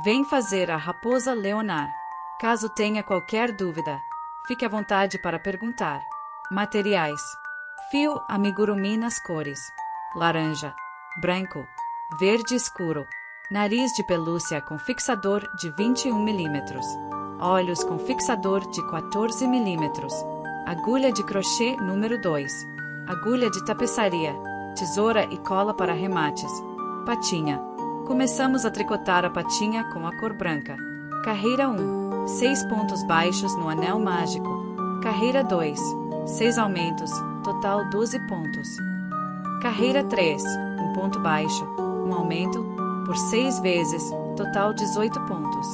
Vem fazer a Raposa Leonar. Caso tenha qualquer dúvida, fique à vontade para perguntar. Materiais: fio amigurumi nas cores laranja, branco, verde escuro, nariz de pelúcia com fixador de 21 mm, olhos com fixador de 14 mm, agulha de crochê número 2, agulha de tapeçaria, tesoura e cola para remates. Patinha. Começamos a tricotar a patinha com a cor branca. Carreira 1, 6 pontos baixos no anel mágico. Carreira 2, 6 aumentos, total 12 pontos. Carreira 3, 1 ponto baixo, 1 aumento, por 6 vezes, total 18 pontos.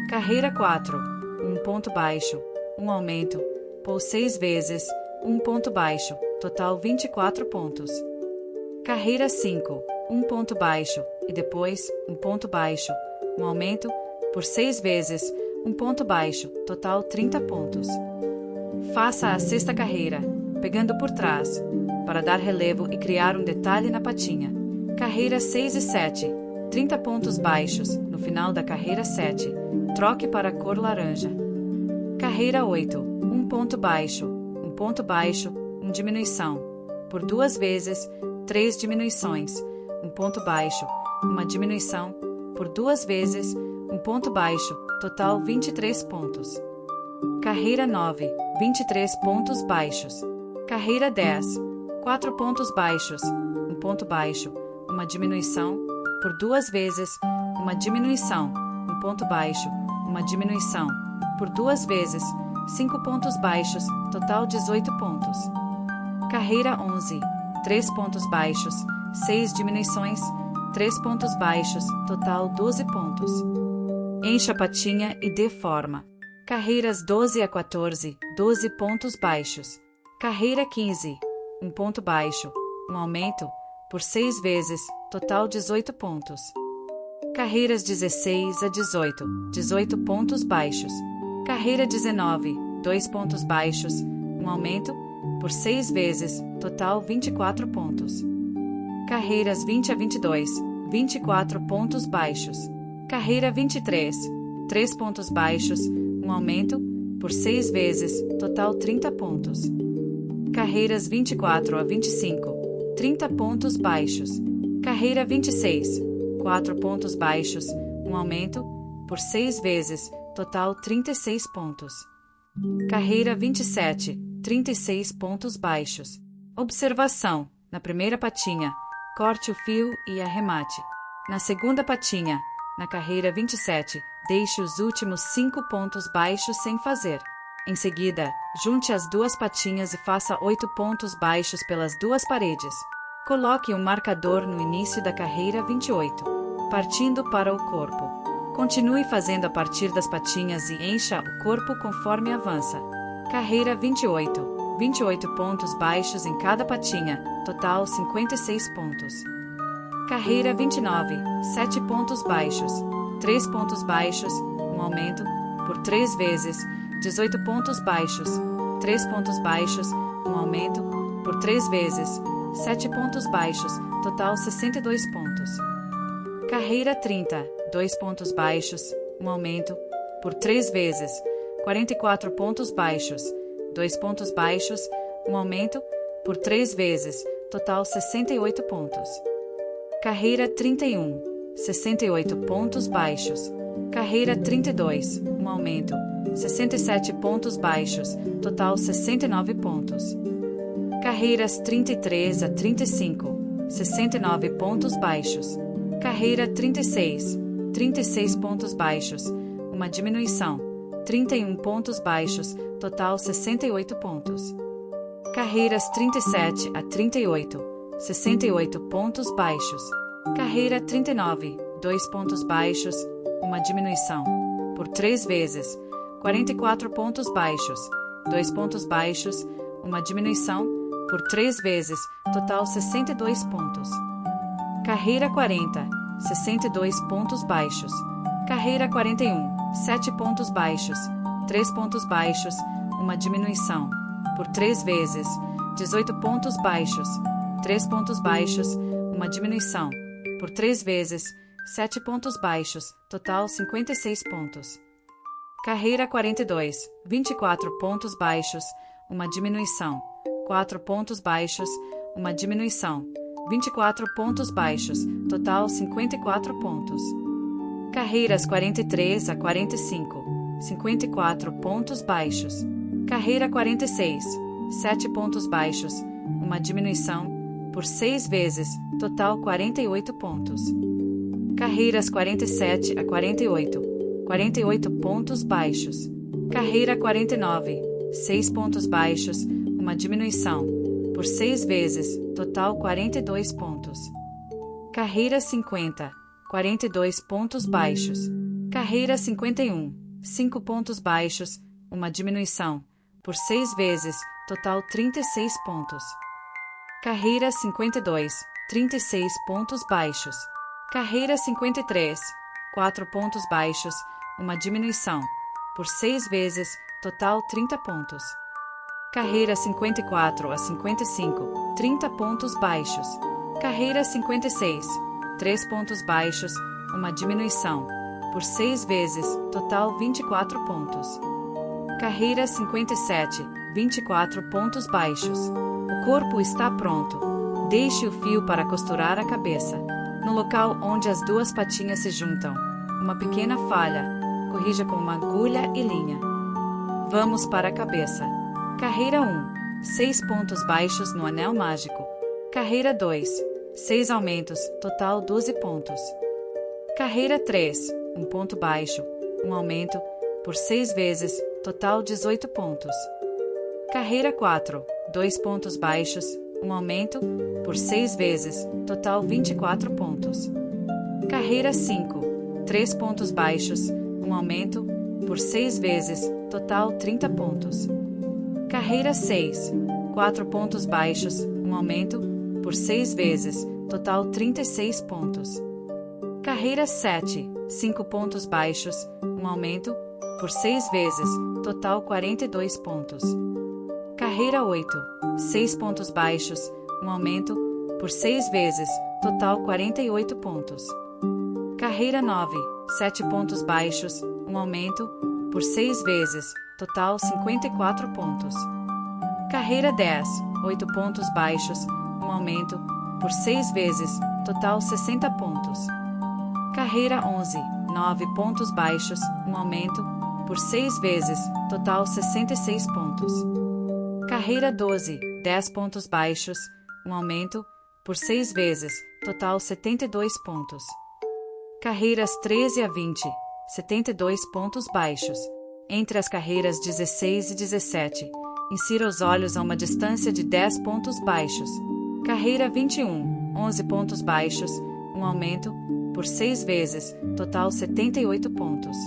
Carreira 4, 1 ponto baixo, 1 aumento, por 6 vezes, 1 ponto baixo, total 24 pontos. Carreira 5, 1 ponto baixo, e depois, 1 ponto baixo, 1 aumento, por 6 vezes, 1 ponto baixo, total 30 pontos. Faça a sexta carreira, pegando por trás, para dar relevo e criar um detalhe na patinha. Carreira 6 e 7, 30 pontos baixos, no final da carreira 7, troque para a cor laranja. Carreira 8, 1 ponto baixo, 1 diminuição, por 2 vezes, 3 diminuições, 1 ponto baixo, 1 diminuição, por 2 vezes, 1 ponto baixo, total 23 pontos. Carreira 9, 23 pontos baixos. Carreira 10, 4 pontos baixos, 1 ponto baixo, 1 diminuição, por 2 vezes, 1 diminuição, 1 ponto baixo, 1 diminuição, por 2 vezes, 5 pontos baixos, total 18 pontos. Carreira 11, 3 pontos baixos, 6 diminuições, 3 pontos baixos, total 12 pontos. Encha a patinha e dê forma. Carreiras 12 a 14, 12 pontos baixos. Carreira 15, 1 ponto baixo, 1 aumento, por 6 vezes, total 18 pontos. Carreiras 16 a 18, 18 pontos baixos. Carreira 19, 2 pontos baixos, 1 aumento, por 6 vezes, total 24 pontos. Carreiras 20 a 22, 24 pontos baixos. Carreira 23, 3 pontos baixos, 1 aumento, por 6 vezes, total 30 pontos. Carreiras 24 a 25, 30 pontos baixos. Carreira 26, 4 pontos baixos, 1 aumento, por 6 vezes, total 36 pontos. Carreira 27, 36 pontos baixos. Observação: na primeira patinha, corte o fio e arremate. Na segunda patinha, na carreira 27, deixe os últimos 5 pontos baixos sem fazer. Em seguida, junte as duas patinhas e faça 8 pontos baixos pelas duas paredes. Coloque um marcador no início da carreira 28, partindo para o corpo. Continue fazendo a partir das patinhas e encha o corpo conforme avança. Carreira 28, 28 pontos baixos em cada patinha, total 56 pontos. Carreira 29, 7 pontos baixos, 3 pontos baixos, 1 aumento, por 3 vezes, 18 pontos baixos, 3 pontos baixos, 1 aumento, por 3 vezes, 7 pontos baixos, total 62 pontos. Carreira 30, 2 pontos baixos, 1 aumento, por 3 vezes, 44 pontos baixos, 2 pontos baixos, 1 aumento, por 3 vezes, total 68 pontos. Carreira 31, 68 pontos baixos. Carreira 32, 1 aumento, 67 pontos baixos, total 69 pontos. Carreiras 33 a 35, 69 pontos baixos. Carreira 36, 36 pontos baixos, 1 diminuição, 31 pontos baixos, total 68 pontos. Carreiras 37 a 38, 68 pontos baixos. Carreira 39, 2 pontos baixos, 1 diminuição, por 3 vezes, 44 pontos baixos, 2 pontos baixos, 1 diminuição, por 3 vezes, total 62 pontos. Carreira 40, 62 pontos baixos. Carreira 41, 7 pontos baixos, 3 pontos baixos, 1 diminuição, por 3 vezes, 18 pontos baixos, 3 pontos baixos, 1 diminuição, por 3 vezes, 7 pontos baixos, total 56 pontos. Carreira 42, 24 pontos baixos, uma diminuição. 4 pontos baixos, uma diminuição. 24 pontos baixos, total 54 pontos. Carreiras 43 a 45, 54 pontos baixos. Carreira 46, 7 pontos baixos, uma diminuição, por 6 vezes, total 48 pontos. Carreiras 47 a 48, 48 pontos baixos. Carreira 49, 6 pontos baixos, uma diminuição, por 6 vezes, total 42 pontos. Carreira 50, 42 pontos baixos. Carreira 51, 5 pontos baixos, uma diminuição, por 6 vezes, total 36 pontos. Carreira 52, 36 pontos baixos. Carreira 53, 4 pontos baixos, uma diminuição, por 6 vezes, total 30 pontos. Carreira 54 a 55, 30 pontos baixos. Carreira 56, 3 pontos baixos, uma diminuição, por 6 vezes, total 24 pontos. Carreira 57, 24 pontos baixos. O corpo está pronto. Deixe o fio para costurar a cabeça. No local onde as duas patinhas se juntam, uma pequena falha. Corrija com uma agulha e linha. Vamos para a cabeça. Carreira 1, 6 pontos baixos no anel mágico. Carreira 2, 6 aumentos, total 12 pontos. Carreira 3, 1 ponto baixo, um aumento, por 6 vezes, total 18 pontos. Carreira 4, 2 pontos baixos, um aumento, por 6 vezes, total 24 pontos. Carreira 5, 3 pontos baixos, um aumento, por 6 vezes, total 30 pontos. Carreira 6, 4 pontos baixos, um aumento, por 6 vezes, total 36 pontos. Carreira 7, 5 pontos baixos, um aumento, por 6 vezes, total 42 pontos. Carreira 8, 6 pontos baixos, um aumento, por 6 vezes, total 48 pontos. Carreira 9, 7 pontos baixos, um aumento, por 6 vezes, total 54 pontos. Carreira 10, 8 pontos baixos, um aumento, por 6 vezes, total 60 pontos. Carreira 11, 9 pontos baixos, um aumento, por 6 vezes, total 66 pontos. Carreira 12, 10 pontos baixos, um aumento, por 6 vezes, total 72 pontos. Carreiras 13 a 20, 72 pontos baixos. Entre as carreiras 16 e 17, insira os olhos a uma distância de 10 pontos baixos. Carreira 21, 11 pontos baixos, um aumento, por 6 vezes, total 78 pontos.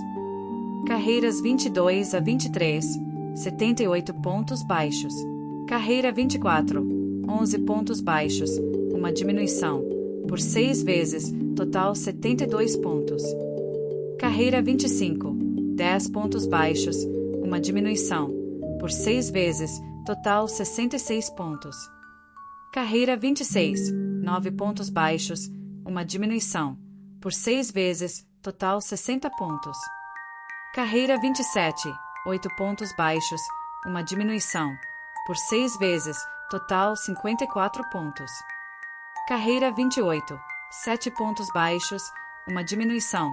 Carreiras 22 a 23, 78 pontos baixos. Carreira 24, 11 pontos baixos, uma diminuição, por 6 vezes, total 72 pontos. Carreira 25, 10 pontos baixos, uma diminuição, por 6 vezes, total 66 pontos. Carreira 26, 9 pontos baixos, uma diminuição, por 6 vezes, total 60 pontos. Carreira 27, 8 pontos baixos, uma diminuição, por 6 vezes, total 54 pontos. Carreira 28, 7 pontos baixos, uma diminuição,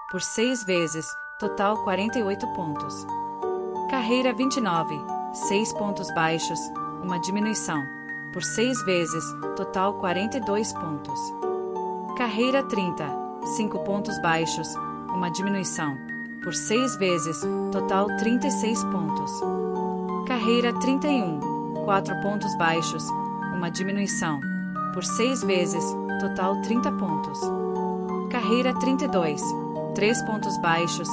por 6 vezes, total 48 pontos. Carreira 29, 6 pontos baixos, uma diminuição, por 6 vezes, total 42 pontos. Carreira 30, 5 pontos baixos, uma diminuição, por 6 vezes, total 36 pontos. Carreira 31, 4 pontos baixos, uma diminuição, por 6 vezes, total 30 pontos. Carreira 32, 3 pontos baixos,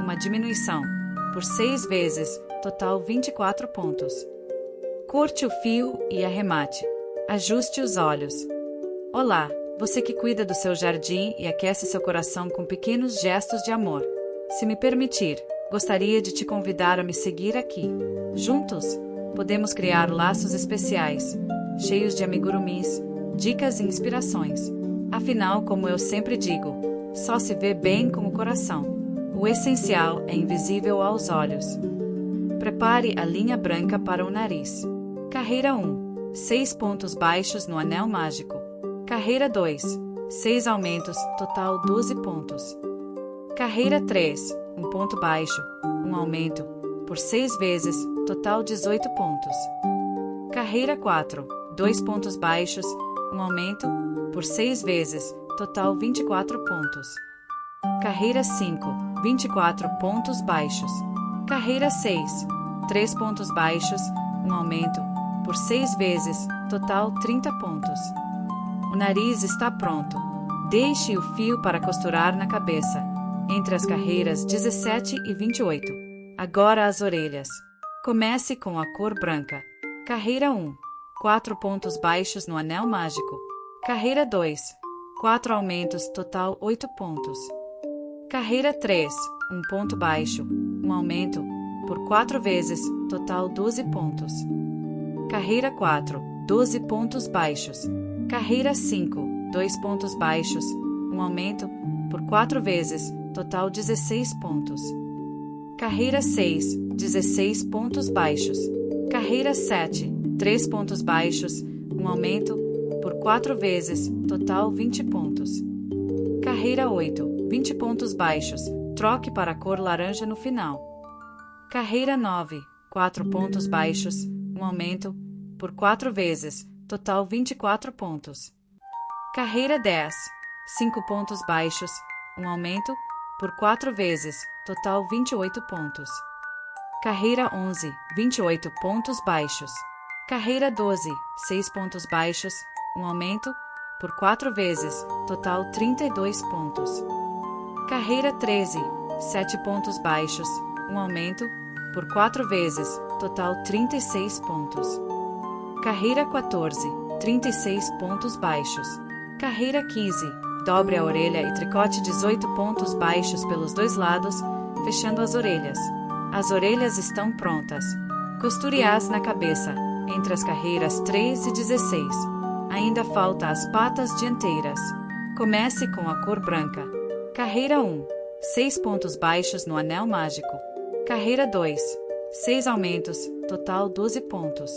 uma diminuição, por 6 vezes, total 24 pontos. Corte o fio e arremate. Ajuste os olhos. Olá, você que cuida do seu jardim e aquece seu coração com pequenos gestos de amor. Se me permitir, gostaria de te convidar a me seguir aqui. Juntos, podemos criar laços especiais, cheios de amigurumis, dicas e inspirações. Afinal, como eu sempre digo, só se vê bem com o coração. O essencial é invisível aos olhos. Prepare a linha branca para o nariz. Carreira 1. 6 pontos baixos no anel mágico. Carreira 2. 6 aumentos, total 12 pontos. Carreira 3. 1 ponto baixo, 1 aumento, por 6 vezes, total 18 pontos. Carreira 4. 2 pontos baixos, 1 aumento, por 6 vezes, total 24 pontos. Carreira 5. 24 pontos baixos. Carreira 6. 3 pontos baixos, 1 aumento, por 6 vezes, total 30 pontos. O nariz está pronto. Deixe o fio para costurar na cabeça, entre as carreiras 17 e 28. Agora as orelhas. Comece com a cor branca. Carreira 1. 4 pontos baixos no anel mágico. Carreira 2. 4 aumentos, total 8 pontos. Carreira 3. 1 ponto baixo, 1 aumento, por 4 vezes, total 12 pontos. Carreira 4. 12 pontos baixos. Carreira 5. 2 pontos baixos, 1 aumento, por 4 vezes, total 16 pontos. Carreira 6. 16 pontos baixos. Carreira 7. 3 pontos baixos, 1 aumento, por 4 vezes, total 20 pontos. Carreira 8. 20 pontos baixos, troque para a cor laranja no final. Carreira 9. 4 pontos baixos, 1 aumento, por 4 vezes, total 24 pontos. Carreira 10. 5 pontos baixos, 1 aumento, por 4 vezes, total 28 pontos. Carreira 11. 28 pontos baixos. Carreira 12. 6 pontos baixos, 1 aumento, por 4 vezes, total 32 pontos. Carreira 13. 7 pontos baixos, 1 aumento, por 4 vezes, total 36 pontos. Carreira 14. 36 pontos baixos. Carreira 15. Dobre a orelha e tricote 18 pontos baixos pelos dois lados, fechando as orelhas. As orelhas estão prontas. Costure-as na cabeça, entre as carreiras 3 e 16. Ainda falta as patas dianteiras. Comece com a cor branca. Carreira 1. 6 pontos baixos no anel mágico. Carreira 2. 6 aumentos, total 12 pontos.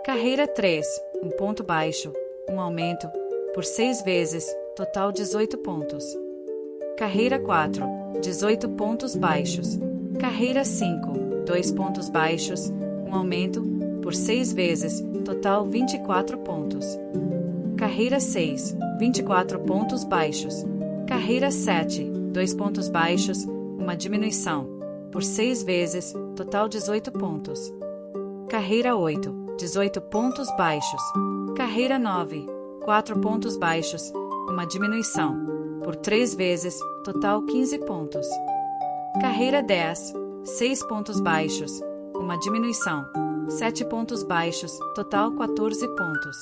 Carreira 3. 1 ponto baixo, 1 aumento, por 6 vezes, total 18 pontos. Carreira 4. 18 pontos baixos. Carreira 5. 2 pontos baixos, 1 aumento, por 6 vezes, total 24 pontos. Carreira 6. 24 pontos baixos. Carreira 7. 2 pontos baixos, uma diminuição, por 6 vezes, total 18 pontos. Carreira 8. 18 pontos baixos. Carreira 9. 4 pontos baixos, uma diminuição, por 3 vezes, total 15 pontos. Carreira 10. 6 pontos baixos, uma diminuição, 7 pontos baixos, total 14 pontos.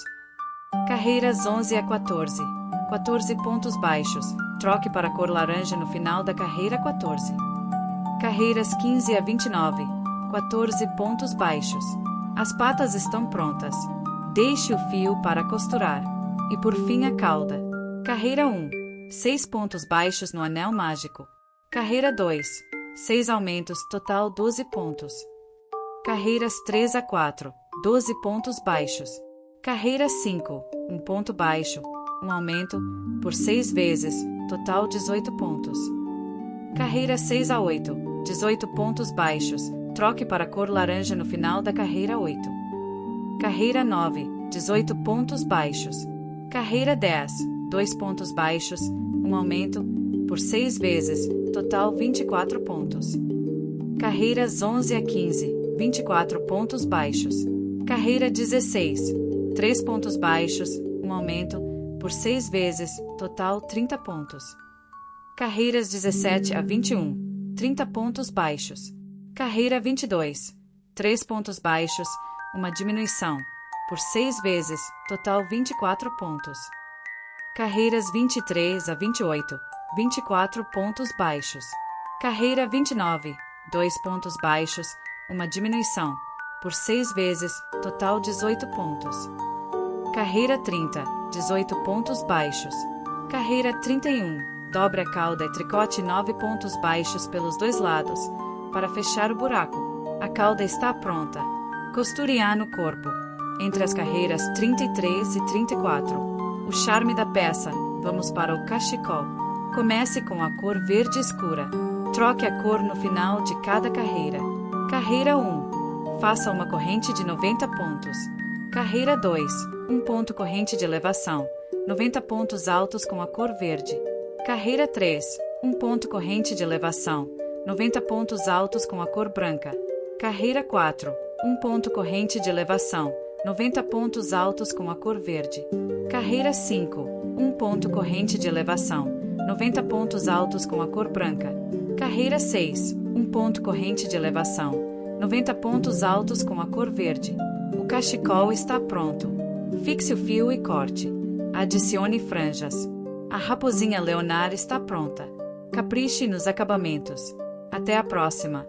Carreiras 11 a 14. 14 pontos baixos, troque para a cor laranja no final da carreira 14. Carreiras 15 a 29. 14 pontos baixos. As patas estão prontas. Deixe o fio para costurar. E por fim a cauda. Carreira 1. 6 pontos baixos no anel mágico. Carreira 2. 6 aumentos, total 12 pontos. Carreiras 3 a 4. 12 pontos baixos. Carreira 5. 1 ponto baixo, 1 aumento, por 6 vezes, total 18 pontos. Carreira 6 a 8. 18 pontos baixos, troque para a cor laranja no final da carreira 8. Carreira 9. 18 pontos baixos. Carreira 10. 2 pontos baixos, 1 aumento, por 6 vezes, total 24 pontos. Carreiras 11 a 15. 24 pontos baixos. Carreira 16. 3 pontos baixos, 1 aumento, por 6 vezes, total 30 pontos. Carreiras 17 a 21. 30 pontos baixos. Carreira 22. 3 pontos baixos, uma diminuição, por 6 vezes, total 24 pontos. Carreiras 23 a 28. 24 pontos baixos. Carreira 29. 2 pontos baixos, uma diminuição, por 6 vezes, total 18 pontos. Carreira 30. 18 pontos baixos. Carreira 31. Dobre a cauda e tricote 9 pontos baixos pelos dois lados, para fechar o buraco. A cauda está pronta. Costure A no corpo, entre as carreiras 33 e 34. O charme da peça. Vamos para o cachecol. Comece com a cor verde escura. Troque a cor no final de cada carreira. Carreira 1. Faça uma corrente de 90 pontos. Carreira 2. Um ponto corrente de elevação. 90 pontos altos com a cor verde. Carreira 3. Um ponto corrente de elevação. 90 pontos altos com a cor branca. Carreira 4. Um ponto corrente de elevação. 90 pontos altos com a cor verde. Carreira 5. Um ponto corrente de elevação. 90 pontos altos com a cor branca. Carreira 6. Um ponto corrente de elevação. 90 pontos altos com a cor verde. O cachecol está pronto. Fixe o fio e corte. Adicione franjas. A raposinha Leonard está pronta. Capriche nos acabamentos. Até a próxima!